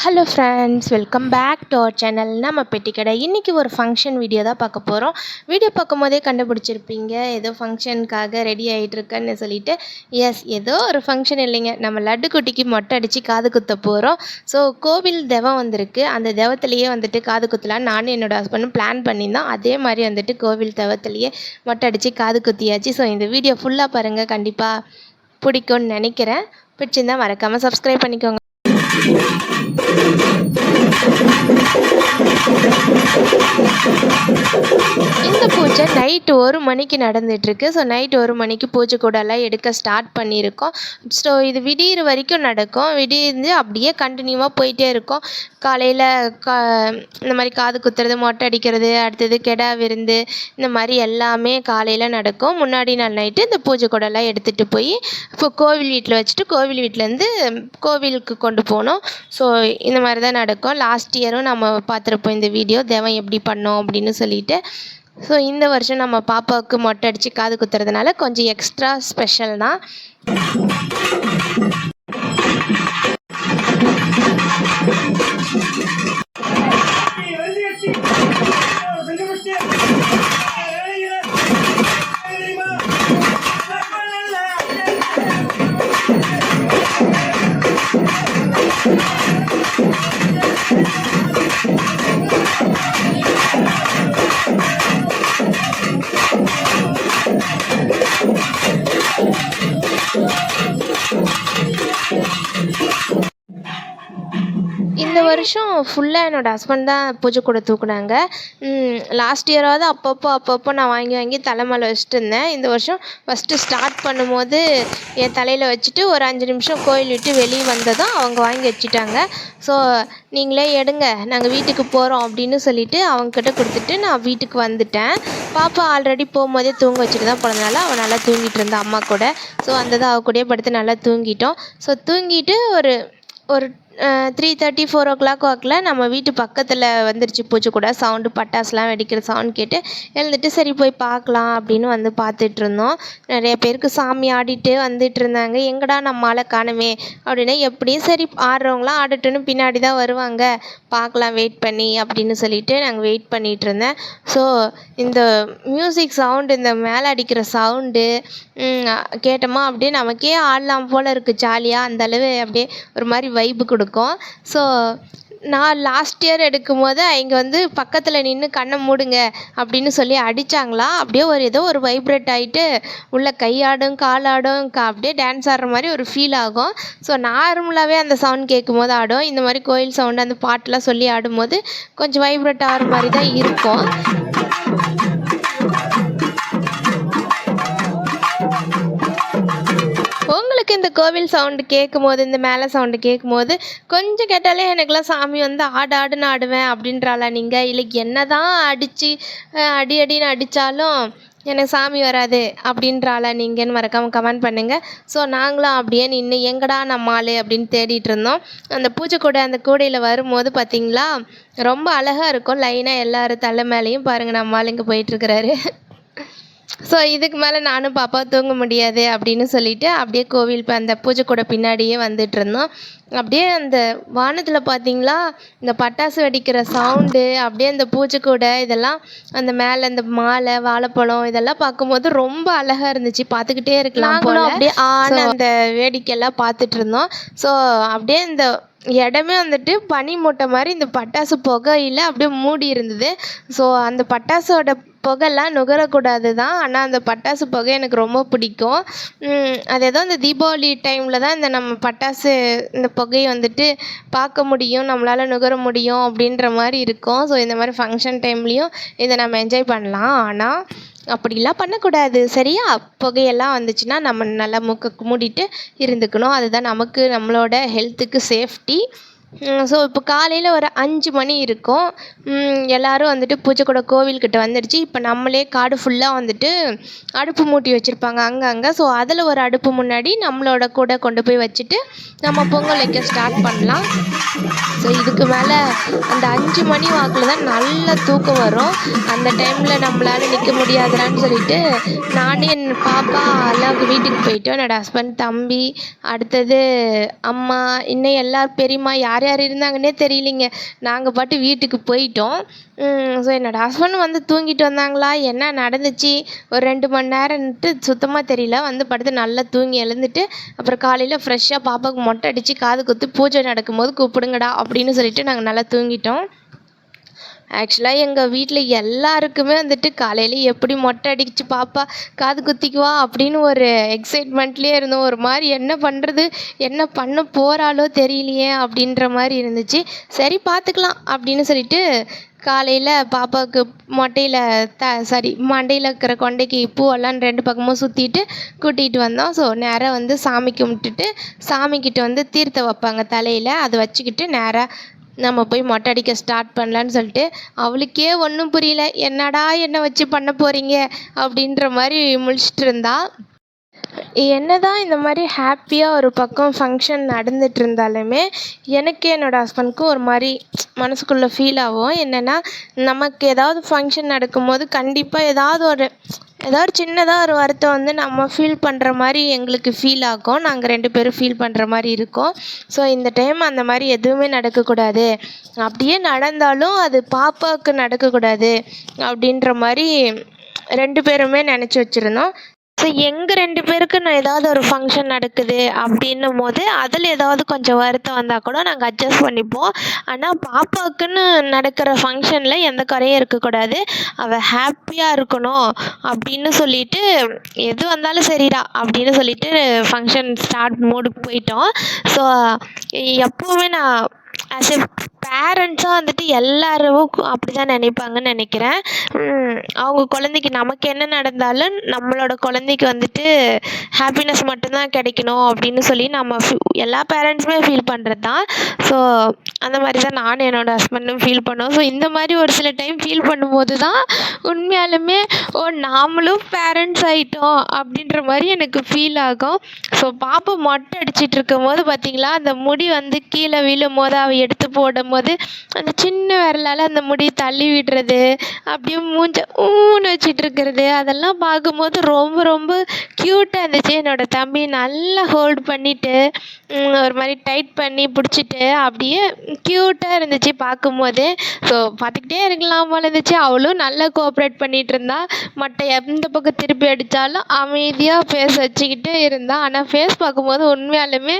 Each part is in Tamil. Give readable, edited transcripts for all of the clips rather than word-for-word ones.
Hello friends, welcome back to our channel. Namma Petti கடை. இன்றைக்கி ஒரு ஃபங்க்ஷன் வீடியோ தான் பார்க்க போகிறோம். வீடியோ பார்க்கும் போதே கண்டுபிடிச்சிருப்பீங்க, ஏதோ ஃபங்க்ஷனுக்காக ரெடி ஆகிட்டுருக்கேன்னு சொல்லிட்டு. எஸ், ஏதோ ஒரு ஃபங்க்ஷன் இல்லைங்க, நம்ம லட்டு குட்டிக்கு மொட்டை அடித்து காது குத்த போகிறோம். ஸோ கோவில் தெவம் வந்திருக்கு, அந்த தெவத்துலேயே வந்துட்டு காது குத்தலான்னு நானும் என்னோடய ஹஸ்பண்டும் பிளான் பண்ணியிருந்தோம். அதே மாதிரி வந்துட்டு கோவில் தெவத்துலேயே மொட்டை அடித்து காது குத்தியாச்சு. ஸோ இந்த வீடியோ ஃபுல்லாக பாருங்கள், கண்டிப்பாக பிடிக்கும்னு நினைக்கிறேன். பிடிச்சிருந்தால் மறக்காமல் சப்ஸ்கிரைப் பண்ணிக்கோங்க. இந்த பூஜை நைட்டு 1 மணிக்கு நடந்துகிட்ருக்கு. ஸோ நைட்டு 1 மணிக்கு பூஜை கூடலாம் எடுக்க ஸ்டார்ட் பண்ணியிருக்கோம். ஸோ இது விடியிற வரைக்கும் நடக்கும். விடிந்து அப்படியே கண்டினியூவாக போயிட்டே இருக்கும். காலையில் இந்த மாதிரி காது குத்துறது, மொட்டை அடிக்கிறது, அடுத்தது கெடா விருந்து, இந்த மாதிரி எல்லாமே காலையில் நடக்கும். முன்னாடி நாள் நைட்டு இந்த பூஜை கூடலாம் எடுத்துகிட்டு போய் இப்போ கோவில் வீட்டில் வச்சுட்டு கோவில் வீட்டிலேருந்து கோவிலுக்கு கொண்டு போகணும். ஸோ இந்த மாதிரி தான் நடக்கும். லாஸ்ட் இயரும் நம்ம பார்த்துருப்போம் இந்த வீடியோ, தெவம் எப்படி பண்ணோம் அப்படின்னு சொல்லிட்டு. ஸோ இந்த வருஷம் நம்ம பாப்பாவுக்கு மொட்டை அடித்து காது குத்துறதுனால கொஞ்சம் எக்ஸ்ட்ரா ஸ்பெஷல் தான். இந்த வருஷம் ஃபுல்லாக என்னோடய ஹஸ்பண்ட் தான் பூஜை கூட தூக்குனாங்க. லாஸ்ட் இயராவது அப்பப்போ நான் வாங்கி தலை மேலே வச்சுட்டு இருந்தேன். இந்த வருஷம் ஃபஸ்ட்டு ஸ்டார்ட் பண்ணும்போது என் தலையில் வச்சுட்டு ஒரு 5 நிமிஷம் கோயில் விட்டு வெளியே வந்ததும் அவங்க வாங்கி வச்சுட்டாங்க. ஸோ நீங்களே எடுங்க, நாங்கள் வீட்டுக்கு போகிறோம் அப்படின்னு சொல்லிவிட்டு அவங்கக்கிட்ட கொடுத்துட்டு நான் வீட்டுக்கு வந்துட்டேன். பாப்பா ஆல்ரெடி போகும்போதே தூங்க வச்சுட்டு தான் போனதுனால அவள் நல்லா தூங்கிட்டு இருந்தா அம்மா கூட. ஸோ அந்த அவள் கூடயே படுத்து நல்லா தூங்கிட்டோம். ஸோ தூங்கிட்டு ஒரு 3:30 4 o'clock வாக்கில் நம்ம வீட்டு பக்கத்தில் வந்துருச்சு பூஜை கூட. சவுண்டு பட்டாசுலாம் வெடிக்கிற சவுண்ட் கேட்டு எழுந்துட்டு சரி போய் பார்க்கலாம் அப்படின்னு வந்து பார்த்துட்ருந்தோம். நிறைய பேருக்கு சாமி ஆடிட்டு வந்துட்டு இருந்தாங்க. எங்கடா நம்ம ஆளை காணுமே அப்படின்னா, எப்படியும் சரி ஆடுறவங்களாம் ஆடட்டுன்னு பின்னாடி தான் வருவாங்க, பார்க்கலாம் வெயிட் பண்ணி அப்படின்னு சொல்லிட்டு நாங்கள் வெயிட் பண்ணிகிட்டு இருந்தேன். ஸோ இந்த மியூசிக் சவுண்டு, இந்த மேலே அடிக்கிற சவுண்டு கேட்டோமா அப்படியே நமக்கே ஆடலாம் போல் இருக்குது. ஜாலியாக அந்தளவு அப்படியே ஒரு மாதிரி வைப்பு கொடுக்கும். ஸோ நான் லாஸ்ட் இயர் எடுக்கும்போது இங்கே வந்து பக்கத்தில் நின்று கண்ணை மூடுங்க அப்படின்னு சொல்லி அடித்தாங்களா, அப்படியே ஏதோ ஒரு வைப்ரேட் ஆகிட்டு உள்ள கையாடும் காலாடும் அப்படியே டான்ஸ் ஆடுற மாதிரி ஒரு ஃபீல் ஆகும். ஸோ நார்மலாகவே அந்த சவுண்ட் கேட்கும்போது ஆடும். இந்த மாதிரி கோயில் சவுண்டு அந்த பாட்டெலாம் சொல்லி ஆடும்போது கொஞ்சம் வைப்ரேட் ஆகிற மாதிரி தான் இருக்கும். உங்களுக்கு இந்த கோவில் சவுண்டு கேட்கும்போது, இந்த மேலே சவுண்டு கேட்கும்போது கொஞ்சம் கேட்டாலே எனக்குலாம் சாமி வந்து ஆடுன்னு ஆடுவேன் அப்படின்றாளா நீங்கள்? இல்லை என்ன தான் அடின்னு அடித்தாலும் எனக்கு சாமி வராது அப்படின்றாளா நீங்கன்னு மறக்காமல் கமெண்ட் பண்ணுங்கள். ஸோ நாங்களும் அப்படியே நின்று எங்கடா நம்ம ஆள் அப்படின்னு தேடிட்டு இருந்தோம். அந்த பூஜை கூட அந்த கூடையில் வரும்போது பார்த்திங்களா, ரொம்ப அழகாக இருக்கும். லைனாக எல்லோரும் தலை மேலேயும் பாருங்கள் நம்ம ஆள் இங்கே போயிட்டுருக்கிறாரு. ஸோ இதுக்கு மேலே நானும் பாப்பா தூங்க முடியாது அப்படின்னு சொல்லிவிட்டு அப்படியே கோவில் அந்த பூஜை கூட பின்னாடியே வந்துட்டுருந்தோம். அப்படியே அந்த வானத்தில் பார்த்திங்களா, இந்த பட்டாசு வெடிக்கிற சவுண்டு, அப்படியே அந்த பூஜை கூட இதெல்லாம், அந்த மேலே அந்த மாலை வாழைப்பழம் இதெல்லாம் பார்க்கும்போது ரொம்ப அழகாக இருந்துச்சு. பார்த்துக்கிட்டே இருக்கலாம் போல. அப்படியே அந்த வேடிக்கையெல்லாம் பார்த்துட்டு இருந்தோம். ஸோ அப்படியே இந்த இடமே வந்துட்டு பனி மூட்டை மாதிரி இந்த பட்டாசு புகையில் அப்படியே மூடி இருந்தது. ஸோ அந்த பட்டாசோட புகைலாம் நுகரக்கூடாது தான், ஆனால் அந்த பட்டாசு புகை எனக்கு ரொம்ப பிடிக்கும். அது ஏதோ இந்த தீபாவளி டைமில் தான் இந்த நம்ம பட்டாசு இந்த புகையை வந்துட்டு பார்க்க முடியும், நம்மளால் நுகர முடியும் அப்படின்ற மாதிரி இருக்கும். ஸோ இந்த மாதிரி ஃபங்க்ஷன் டைம்லேயும் இதை நம்ம என்ஜாய் பண்ணலாம். ஆனால் அப்படிலாம் பண்ணக்கூடாது, சரியா? புகையெல்லாம் வந்துச்சுன்னா நம்ம நல்லா மூக்க மூடிட்டு இருந்துக்கணும். அதுதான் நமக்கு நம்மளோட ஹெல்த்துக்கு சேஃப்டி. ஸோ இப்போ காலையில் ஒரு 5 மணி இருக்கும். எல்லோரும் வந்துட்டு பூஜை கூட கோவில்கிட்ட வந்துடுச்சு. இப்போ நம்மளே காடு ஃபுல்லாக வந்துட்டு அடுப்பு மூட்டி வச்சுருப்பாங்க அங்கங்கே. ஸோ அதில் ஒரு அடுப்பு முன்னாடி நம்மளோட கூட கொண்டு போய் வச்சுட்டு நம்ம பொங்கல் வைக்க ஸ்டார்ட் பண்ணலாம். ஸோ இதுக்கு மேலே அந்த 5 மணி வாக்கில் தான் நல்ல தூக்கம் வரும். அந்த டைமில் நம்மளால் நிற்க முடியாதுடான்னு சொல்லிட்டு நானே என் பாப்பா எல்லாம் வீட்டுக்கு போயிட்டோம். என்னோடய ஹஸ்பண்ட், தம்பி, அடுத்தது அம்மா, இன்னும் எல்லார் பெரியம்மா யார் யார் இருந்தாங்கன்னே தெரியலிங்க. நாங்கள் பாட்டு வீட்டுக்கு போயிட்டோம். ஸோ என்னோடய ஹஸ்பண்ட் வந்து தூங்கிட்டு வந்தாங்களா, என்ன நடந்துச்சு ஒரு 2 மணி நேரம்ன்ட்டு சுத்தமாக தெரியல. வந்து படுத்து நல்லா தூங்கி எழுந்துட்டு அப்புறம் காலையில் ஃப்ரெஷ்ஷாக பாப்பாவுக்கு மொட்டை அடித்து காது குத்து பூஜை நடக்கும்போது கூப்பிடுங்கடா அப்படின்னு சொல்லிட்டு நாங்கள் நல்லா தூங்கிட்டோம். ஆக்சுவலாக எங்கள் வீட்டில் எல்லாருக்குமே வந்துட்டு காலையில் எப்படி மொட்டை அடிச்சு பாப்பா காது குத்திக்குவா அப்படின்னு ஒரு எக்ஸைட்மெண்ட்லேயே இருந்தோம். ஒரு மாதிரி என்ன பண்ணுறது, என்ன பண்ண போகிறாளோ தெரியலையே அப்படின்ற மாதிரி இருந்துச்சு. சரி பார்த்துக்கலாம் அப்படின்னு சொல்லிட்டு காலையில் பாப்பாவுக்கு மண்டையில் இருக்கிற கொண்டைக்கு பூவெல்லாம் 2 பக்கமும் சுற்றிட்டு கூட்டிகிட்டு வந்தோம். ஸோ நேராக வந்து சாமி கும்பிட்டுட்டு சாமிக்கிட்ட வந்து தீர்த்தம் வைப்பாங்க தலையில், அதை வச்சுக்கிட்டு நேராக நம்ம போய் மொட்டை அடிக்க ஸ்டார்ட் பண்ணலான்னு சொல்லிட்டு அவளுக்கே ஒன்றும் புரியல. என்னடா என்னை வச்சு பண்ண போகிறீங்க அப்படின்ற மாதிரி முழிச்சிட்டு இருந்தா. என்னதான் இந்த மாதிரி ஹாப்பியாக ஒரு பக்கம் ஃபங்க்ஷன் நடந்துட்டு இருந்தாலுமே எனக்கு என்னோடய ஹஸ்பண்ட்க்கும் ஒரு மாதிரி மனசுக்குள்ளே ஃபீல் ஆகும். என்னென்னா, நமக்கு ஏதாவது ஃபங்க்ஷன் நடக்கும்போது கண்டிப்பாக ஏதாவது சின்னதாக ஒரு வருத்தம் வந்து நம்ம ஃபீல் பண்ணுற மாதிரி எங்களுக்கு ஃபீல் ஆகும். நாங்கள் 2 பேரும் ஃபீல் பண்ணுற மாதிரி இருக்கோம். ஸோ இந்த டைம் அந்த மாதிரி எதுவுமே நடக்கக்கூடாது, அப்படியே நடந்தாலும் அது பாப்பாவுக்கு நடக்கக்கூடாது அப்படின்ற மாதிரி 2 பேருமே நினச்சி வச்சுருந்தோம். ஸோ எங்கள் 2 பேருக்கு ஏதாவது ஒரு ஃபங்க்ஷன் நடக்குது அப்படின்னும் போது அதில் ஏதாவது கொஞ்சம் வருத்தம் வந்தால் கூட நாங்கள் அட்ஜஸ்ட் பண்ணிப்போம். ஆனால் பாப்பாவுக்குன்னு நடக்கிற ஃபங்க்ஷனில் எந்த குறையும் இருக்கக்கூடாது, அவள் ஹாப்பியாக இருக்கணும் அப்படின்னு சொல்லிட்டு எது வந்தாலும் சரிடா அப்படின்னு சொல்லிட்டு ஃபங்க்ஷன் ஸ்டார்ட் மூடுக்கு போயிட்டோம். ஸோ எப்போவுமே நான் ஆஸ் எ பேரண்ட்ஸாக வந்துட்டு எல்லாரும் அப்படி தான் நினைப்பாங்கன்னு நினைக்கிறேன். அவங்க குழந்தைக்கு நமக்கு என்ன நடந்தாலும் நம்மளோட குழந்தைக்கு வந்துட்டு ஹாப்பினஸ் மட்டும்தான் கிடைக்கணும் அப்படின்னு சொல்லி நம்ம எல்லா பேரண்ட்ஸுமே ஃபீல் பண்ணுறது தான். ஸோ அந்த மாதிரி தான் நானும் என்னோடய ஹஸ்பண்டும் ஃபீல் பண்ணோம். ஸோ இந்த மாதிரி ஒரு சில டைம் ஃபீல் பண்ணும்போது தான் உண்மையாலுமே நாமளும் பேரண்ட்ஸ் ஆகிட்டோம் அப்படின்ற மாதிரி எனக்கு ஃபீல் ஆகும். ஸோ பாப்பா மொட்டை அடிச்சிட்டு இருக்கும் போது பார்த்திங்களா, அந்த முடி வந்து கீழே விழும் போது அவள் எடுத்து போடும் போது அந்த சின்ன விரலால் அந்த முடி தள்ளி விடுறது, அப்படியே மூஞ்ச ஊன்னு வச்சிட்டு இருக்கிறது, அதெல்லாம் பார்க்கும்போது ரொம்ப ரொம்ப க்யூட்டாக இருந்துச்சு. என்னோடய தம்பி நல்லா ஹோல்ட் பண்ணிவிட்டு ஒரு மாதிரி டைட் பண்ணி பிடிச்சிட்டு அப்படியே க்யூட்டாக இருந்துச்சு பார்க்கும்போது. ஸோ பார்த்துக்கிட்டே இருக்கலாம் போல இருந்துச்சு. அவளும் நல்லா கோஆப்ரேட் பண்ணிகிட்டு இருந்தா. மற்ற எந்த பக்கம் திருப்பி அடித்தாலும் அமைதியாக ஃபேஸ் வச்சுக்கிட்டு இருந்தா. ஆனால் ஃபேஸ் பார்க்கும்போது உண்மையாலுமே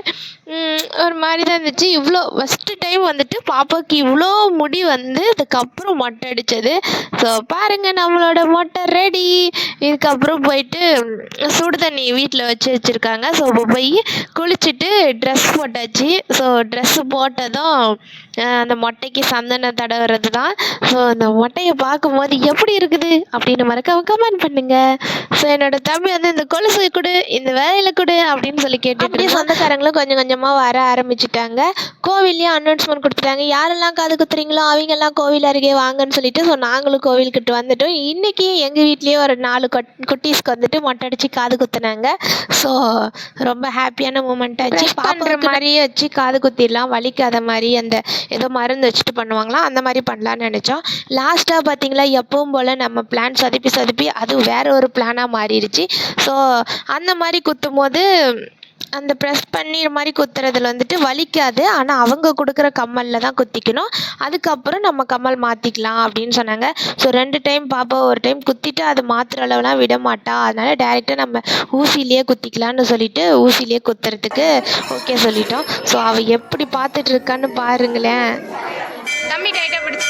ஒரு மாதிரி தான் இருந்துச்சு. இவ்வளோ ஃபஸ்ட்டு டைம் வந்துட்டு பாப்பாவுக்கு இவ்வளோ முடி வந்து அதுக்கப்புறம் மொட்டை அடித்தது. ஸோ பாருங்கள், நம்மளோட மொட்டை ரெடி. இதுக்கப்புறம் போயிட்டு சுடு தண்ணி வீட்டில் வச்சுருக்காங்க. ஸோ போய் குளிச்சுட்டு ட்ரெஸ் போட்டாச்சு. ஸோ ட்ரெஸ்ஸு போட்டதும் அந்த மொட்டைக்கு சந்தனம் தடவுறது தான். ஸோ அந்த மொட்டையை பார்க்கும்போது எப்படி இருக்குது அப்படின்னு மறக்காம கமெண்ட் பண்ணுங்கள். ஸோ என்னோடய தம்பி வந்து இந்த கொலுசு கொடு, இந்த வேலையில் கொடு அப்படின்னு சொல்லி கேட்டு சொந்தக்காரங்களும் கொஞ்சம் கொஞ்சமாக வர ஆரம்பிச்சிட்டாங்க. கோவில்லையும் அனௌன்ஸ்மெண்ட் கொடுத்துட்டாங்க, யாரெல்லாம் காது குத்துறீங்களோ அவங்கெல்லாம் கோவில் அருகே வாங்கன்னு சொல்லிட்டு. ஸோ நாங்களும் கோவில்கிட்ட வந்துட்டோம். இன்றைக்கி எங்கள் வீட்லேயே ஒரு 4 குட்டீஸ்க்கு வந்துட்டு மொட்டை அடித்து காது குத்துனாங்க. ஸோ ரொம்ப ஹாப்பியான மூமெண்ட் ஆச்சு. பண்ணுற மாதிரியே வச்சு காது குத்திடலாம், வலிக்காத மாதிரி அந்த ஏதோ மருந்து வச்சுட்டு பண்ணுவாங்களாம், அந்த மாதிரி பண்ணலான்னு நினச்சோம். லாஸ்ட்டாக பார்த்திங்களா, எப்பவும் போல் நம்ம பிளான் சொதப்பி அது வேறு ஒரு பிளானாக மாறிடுச்சு. ஸோ அந்த மாதிரி குத்தும் போது அந்த ப்ரெஸ் பண்ணி மாதிரி குத்துறதுல வந்துட்டு வலிக்காது, ஆனால் அவங்க கொடுக்குற கம்மலில் தான் குத்திக்கணும். அதுக்கப்புறம் நம்ம கம்மல் மாற்றிக்கலாம் அப்படின்னு சொன்னாங்க. ஸோ 2 டைம் பாப்பா ஒரு டைம் குத்திட்டு அது மாற்றுற அளவுலாம் விட மாட்டா. அதனால் டேரெக்டாக நம்ம ஊசிலேயே குத்திக்கலான்னு சொல்லிட்டு ஊசிலேயே குத்துறதுக்கு ஓகே சொல்லிட்டோம். ஸோ அவள் எப்படி பார்த்துட்டு இருக்கான்னு பாருங்களேன். தம்பி டைட்டாக பிடிச்சி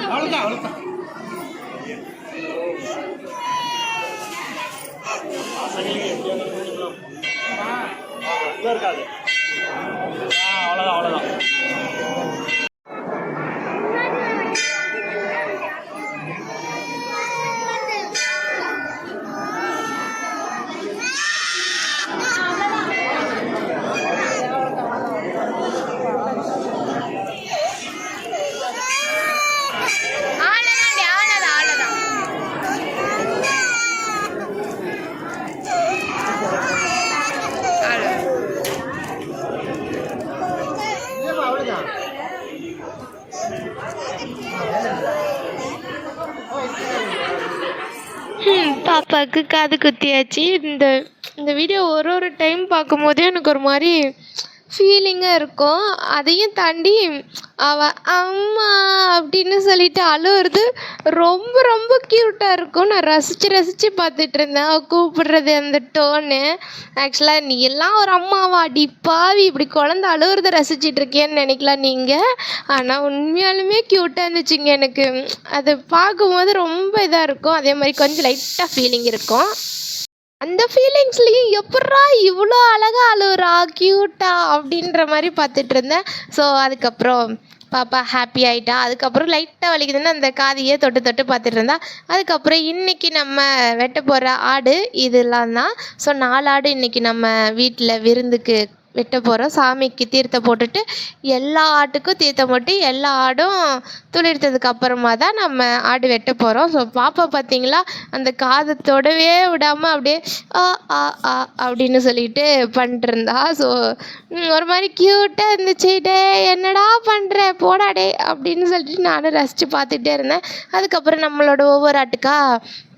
அவ்வளோதான் இருக்காது. அவ்வளோதான் அவ்வளோதான். பாப்பாவுக்கு காது குத்தியாச்சு. இந்த இந்த வீடியோ ஒரு டைம் பார்க்கும்போதே எனக்கு ஒரு மாதிரி ஃபீலிங்காக இருக்கும். அதையும் தாண்டி அவள் அம்மா அப்படின்னு சொல்லிட்டு அழுவுறது ரொம்ப ரொம்ப க்யூட்டாக இருக்கும். நான் ரசித்து பார்த்துட்ருந்தேன் அவள் கூப்பிடுறது அந்த டோனு. ஆக்சுவலாக நீ எல்லாம் ஒரு அம்மாவா அடி பாவி இப்படி குழந்த அழுவுறத ரசிச்சிட்ருக்கேன்னு நினைக்கலாம் நீங்கள். ஆனால் உண்மையாலுமே க்யூட்டாக இருந்துச்சுங்க. எனக்கு அதை பார்க்கும்போது ரொம்ப இதாக இருக்கும். அதே மாதிரி கொஞ்சம் லைட்டாக ஃபீலிங் இருக்கும். அந்த ஃபீலிங்ஸ்லேயும் எப்புட்றா இவ்வளோ அழகாக அழுவுறா க்யூட்டா அப்படின்ற மாதிரி பார்த்துட்டு இருந்தேன். ஸோ அதுக்கப்புறம் பாப்பா ஹாப்பி ஆகிட்டா. அதுக்கப்புறம் லைட்டாக வலிக்குதுன்னு அந்த காதையே தொட்டு தொட்டு பார்த்துட்டு இருந்தா. அதுக்கப்புறம் இன்றைக்கி நம்ம வெட்ட போகிற ஆடு இதெல்லாம் தான். ஸோ 4 ஆடு இன்றைக்கி நம்ம வீட்டில் விருந்துக்கு வெட்ட போகிறோம். சாமிக்கு தீர்த்தம் போட்டுட்டு எல்லா ஆட்டுக்கும் தீர்த்தம் போட்டு எல்லா ஆடும் துளிர்த்ததுக்கு அப்புறமா தான் நம்ம ஆடு வெட்ட போகிறோம். ஸோ பாப்பா பார்த்தீங்களா அந்த காதை தொடவே விடாமல் அப்படியே ஆ ஆ ஆ அப்படின்னு சொல்லிட்டு பண்ணிட்டுருந்தா. ஸோ ஒரு மாதிரி க்யூட்டாக இருந்துச்சு. டே என்னடா பண்ணுற போடா டே அப்படின்னு சொல்லிட்டு நானும் ரசித்து பார்த்துட்டே இருந்தேன். அதுக்கப்புறம் நம்மளோட ஒவ்வொரு ஆட்டுக்கா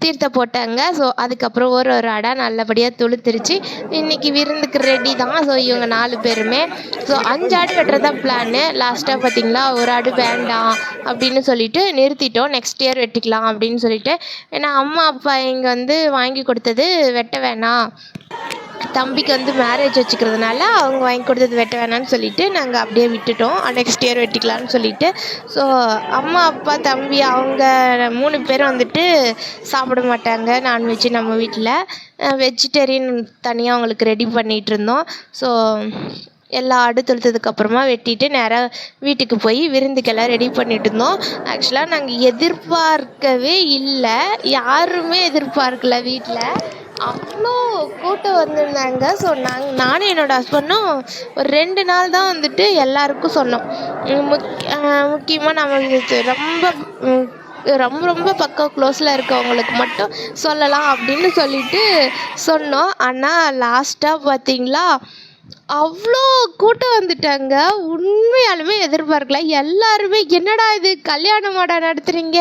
தீர்த்தம் போட்டாங்க. ஸோ அதுக்கப்புறம் ஒரு ஆடாக நல்லபடியாக துளுத்துருச்சு. இன்றைக்கி விருந்துக்கு ரெடி தான். ஸோ இவங்க 4 பேருமே. ஸோ 5 ஆடு வெட்டுறதா பிளான்னு. லாஸ்ட்டாக பார்த்திங்களா ஒரு ஆடு வேண்டாம் அப்படின்னு சொல்லிட்டு நிறுத்திட்டோம். நெக்ஸ்ட் இயர் வெட்டிக்கலாம் அப்படின்னு சொல்லிட்டு. ஏன்னா அம்மா அப்பா இங்கே வந்து வாங்கி கொடுத்தது வெட்ட வேணாம், தம்பிக்கு வந்து மேரேஜ் வச்சுக்கிறதுனால அவங்க வாங்கி கொடுத்தது வெட்ட வேணான்னு சொல்லிட்டு நாங்கள் அப்படியே விட்டுட்டோம். நெக்ஸ்ட் இயர் வெட்டிக்கலான்னு சொல்லிட்டு. ஸோ அம்மா அப்பா தம்பி அவங்க 3 பேரும் வந்துட்டு சாப்பிட மாட்டாங்க நான்வெஜ்ஜு. நம்ம வீட்டில் வெஜிடேரியன் தனியாக அவங்களுக்கு ரெடி பண்ணிகிட்டு இருந்தோம். ஸோ எல்லா ஆடு தொழுத்ததுக்கப்புறமா வெட்டிட்டு நேராக வீட்டுக்கு போய் விருந்துக்கெல்லாம் ரெடி பண்ணிட்டு இருந்தோம். ஆக்சுவலாக நாங்கள் எதிர்பார்க்கவே இல்லை, யாருமே எதிர்பார்க்கல. வீட்டில் அவ்வளோ கூட்டம் வந்திருந்தாங்க. ஸோ நானும் என்னோடய ஹஸ்பண்டும் ஒரு 2 நாள் தான் வந்துட்டு எல்லாருக்கும் சொன்னோம். முக்கியமாக நம்மளுக்கு ரொம்ப ரொம்ப பக்கம் க்ளோஸில் இருக்கவங்களுக்கு மட்டும் சொல்லலாம் அப்படின்னு சொல்லிட்டு சொன்னோம். ஆனால் லாஸ்ட்டாக பார்த்தீங்களா அவ்வளோ கூட்டம் வந்துட்டாங்க. உண்மையாலுமே எதிர்பார்க்கல. எல்லாருமே என்னடா இது கல்யாணமாடா நடத்துகிறீங்க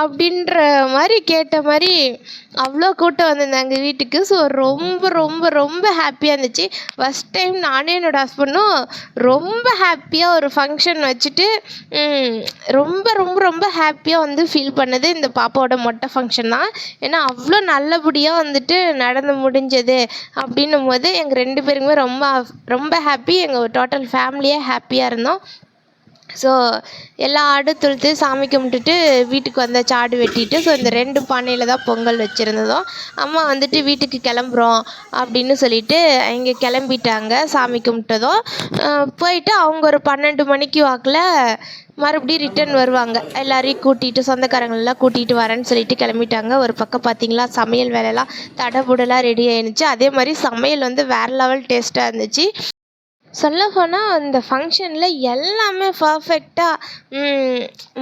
அப்படின்ற மாதிரி கேட்ட மாதிரி அவ்வளோ கூட்டம் வந்திருந்தாங்க வீட்டுக்கு. ஸோ ரொம்ப ரொம்ப ரொம்ப ஹாப்பியாக இருந்துச்சு. ஃபஸ்ட் டைம் நானே என்னோடய ஹஸ்பண்டும் ரொம்ப ஹாப்பியாக ஒரு ஃபங்க்ஷன் வச்சுட்டு ரொம்ப ரொம்ப ரொம்ப ஹாப்பியாக வந்து ஃபீல் பண்ணது இந்த பாப்பாவோட மொட்டை ஃபங்க்ஷன் தான். ஏன்னா அவ்வளோ நல்லபடியாக வந்துட்டு நடந்து முடிஞ்சது அப்படின்னும் போது எங்கள் 2 பேருக்குமே ரொம்ப ரொம்ப ஹாப்பி. எங்கள் டோட்டல் ஃபேமிலியே ஹாப்பியாக இருந்தோம். ஸோ எல்லா ஆடு தொழுத்து சாமி கும்பிட்டுட்டு வீட்டுக்கு வந்தாச்சு ஆடு வெட்டிட்டு. ஸோ இந்த 2 பானையில் தான் பொங்கல் வச்சுருந்ததும் அம்மா வந்துட்டு வீட்டுக்கு கிளம்புறோம் அப்படின்னு சொல்லிட்டு இங்கே கிளம்பிட்டாங்க. சாமி கும்பிட்டதும் போயிட்டு அவங்க ஒரு 12 மணிக்கு வாக்கில் மறுபடியும் ரிட்டன் வருவாங்க. எல்லாரையும் கூட்டிகிட்டு சொந்தக்காரங்களெலாம் கூட்டிகிட்டு வரேன்னு சொல்லிட்டு கிளம்பிட்டாங்க. ஒரு பக்கம் பார்த்திங்களா சமையல் வேலையெல்லாம் தடபுடலாக ரெடி ஆயிருந்துச்சு. அதே மாதிரி சமையல் வந்து வேறு லெவல் டேஸ்ட்டாக இருந்துச்சு. சொல்லப்போனால் அந்த ஃபங்க்ஷனில் எல்லாமே பர்ஃபெக்டாக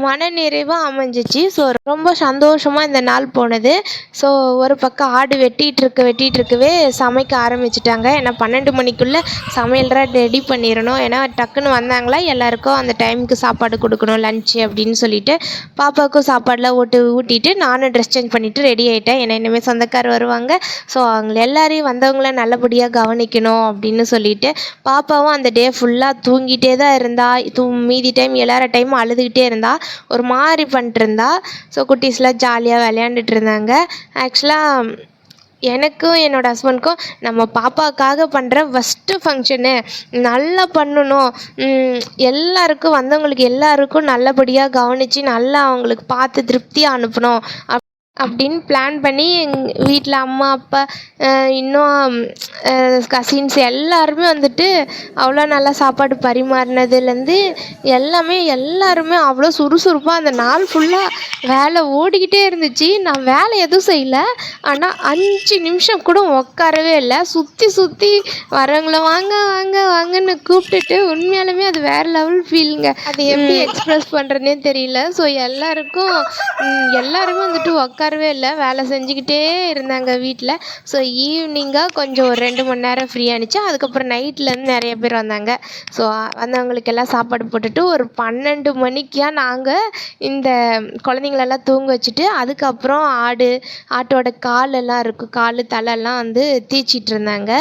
மனநிறைவாக அமைஞ்சிச்சு. ஸோ ரொம்ப சந்தோஷமாக இந்த நாள் போனது. ஸோ ஒரு பக்கம் ஆடு வெட்டிகிட்ருக்கவே சமைக்க ஆரம்பிச்சிட்டாங்க. ஏன்னா 12 மணிக்குள்ளே சமையல்லாம் ரெடி பண்ணிடணும். ஏன்னா டக்குன்னு வந்தாங்களா எல்லாேருக்கும் அந்த டைமுக்கு சாப்பாடு கொடுக்கணும் லன்ச்சு அப்படின்னு சொல்லிட்டு பாப்பாவுக்கும் சாப்பாடெலாம் ஊட்டிட்டு நானும் ட்ரெஸ் சேஞ்ச் பண்ணிவிட்டு ரெடி ஆகிட்டேன். ஏன்னா இனிமேல் சொந்தக்கார் வருவாங்க. ஸோ அவங்க எல்லாரையும் வந்தவங்கள நல்லபடியாக கவனிக்கணும் அப்படின்னு சொல்லிட்டு பாப்பாவும் அந்த டே ஃபுல்லாக தூங்கிட்டே தான் இருந்தா. மீதி டைம் எல்லார டைமும் அழுதுகிட்டே இருந்தா, ஒரு மாதிரி பண்ணிட்டு இருந்தா. ஸோ குட்டீஸ்லாம் ஜாலியாக விளையாண்டுட்டு இருந்தாங்க. ஆக்சுவலாக எனக்கும் என்னோடய ஹஸ்பண்டுக்கும் நம்ம பாப்பாவுக்காக பண்ணுற ஃபஸ்ட்டு ஃபங்க்ஷனு நல்லா பண்ணணும், எல்லாருக்கும் வந்தவங்களுக்கு எல்லாருக்கும் நல்லபடியாக கவனித்து நல்லா அவங்களுக்கு பார்த்து திருப்தியாக அனுப்பணும் அப்படின்னு பிளான் பண்ணி வீட்டில் அம்மா அப்பா இன்னும் கசின்ஸ் எல்லாருமே வந்துட்டு அவ்வளோ நல்லா சாப்பாடு பரிமாறினதுலேருந்து எல்லாருமே அவ்வளோ சுறுசுறுப்பாக அந்த நாள் ஃபுல்லாக வேலை ஓடிக்கிட்டே இருந்துச்சு. நான் வேலை எதுவும் செய்யலை, ஆனால் 5 நிமிஷம் கூட உட்காரவே இல்லை. சுற்றி வரவங்கள வாங்க வாங்க வாங்கன்னு கூப்பிட்டுட்டு உண்மையாலுமே அது வேறு லெவல் ஃபீலுங்க. அது எப்படி எக்ஸ்ப்ரெஸ் பண்ணுறதுனே தெரியல. ஸோ எல்லாருமே வந்துட்டு உட்காரவே இல்லை, வேலை செஞ்சுக்கிட்டே இருந்தாங்க வீட்டில். ஸோ ஈவினிங்காக கொஞ்சம் ஒரு 2 மணி நேரம் ஃப்ரீ ஆனிச்சு. அதுக்கப்புறம் நைட்லேருந்து நிறைய பேர் வந்தாங்க. ஸோ வந்தவங்களுக்கெல்லாம் சாப்பாடு போட்டுட்டு ஒரு 12 மணிக்கா நாங்கள் இந்த குழந்தைங்களெல்லாம் தூங்க வச்சுட்டு அதுக்கப்புறம் ஆட்டோட காலெல்லாம் இருக்கும், தலைலாம் வந்து தேய்ச்சிட்டு இருந்தாங்க.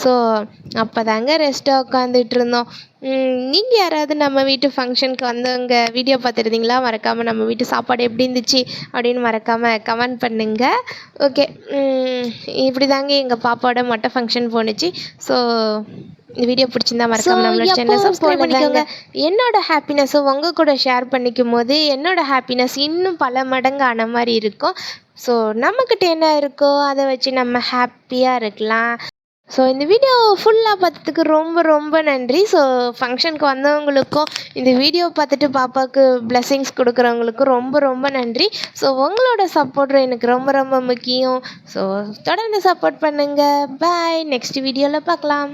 ஸோ அப்போ தாங்க ரெஸ்ட்டாக உட்காந்துட்டு இருந்தோம். நீங்கள் யாராவது நம்ம வீட்டு ஃபங்க்ஷனுக்கு வந்தவங்க வீடியோ பார்த்துருந்தீங்களா? மறக்காமல் நம்ம வீட்டு சாப்பாடு எப்படி இருந்துச்சு அப்படின்னு மறக்காமல் கமெண்ட் பண்ணுங்கள். ஓகே, இப்படி தாங்க எங்கள் பாப்பாவோட மொட்டை ஃபங்க்ஷன் போணுச்சு. ஸோ இந்த வீடியோ பிடிச்சிருந்தா மறக்காம நம்மளோட சேனலை சப்ஸ்கிரைப் பண்ணிக்கோங்க. என்னோட ஹாப்பினஸ்ஸை உங்கள் கூட ஷேர் பண்ணிக்கும் போது என்னோட ஹாப்பினஸ் இன்னும் பல மடங்கு ஆன மாதிரி இருக்கும். ஸோ நம்மக்கிட்ட என்ன இருக்கோ அதை வச்சு நம்ம ஹாப்பியாக இருக்கலாம். ஸோ இந்த வீடியோ ஃபுல்லாக பார்த்ததுக்கு ரொம்ப நன்றி. ஸோ ஃபங்க்ஷனுக்கு வந்தவங்களுக்கும் இந்த வீடியோ பார்த்துட்டு பாப்பாவுக்கு பிளெஸ்ஸிங்ஸ் கொடுக்குறவங்களுக்கும் ரொம்ப நன்றி. ஸோ உங்களோட சப்போர்ட் எனக்கு ரொம்ப முக்கியம். ஸோ தொடர்ந்து சப்போர்ட் பண்ணுங்கள். பாய், நெக்ஸ்ட் வீடியோவில் பார்க்கலாம்.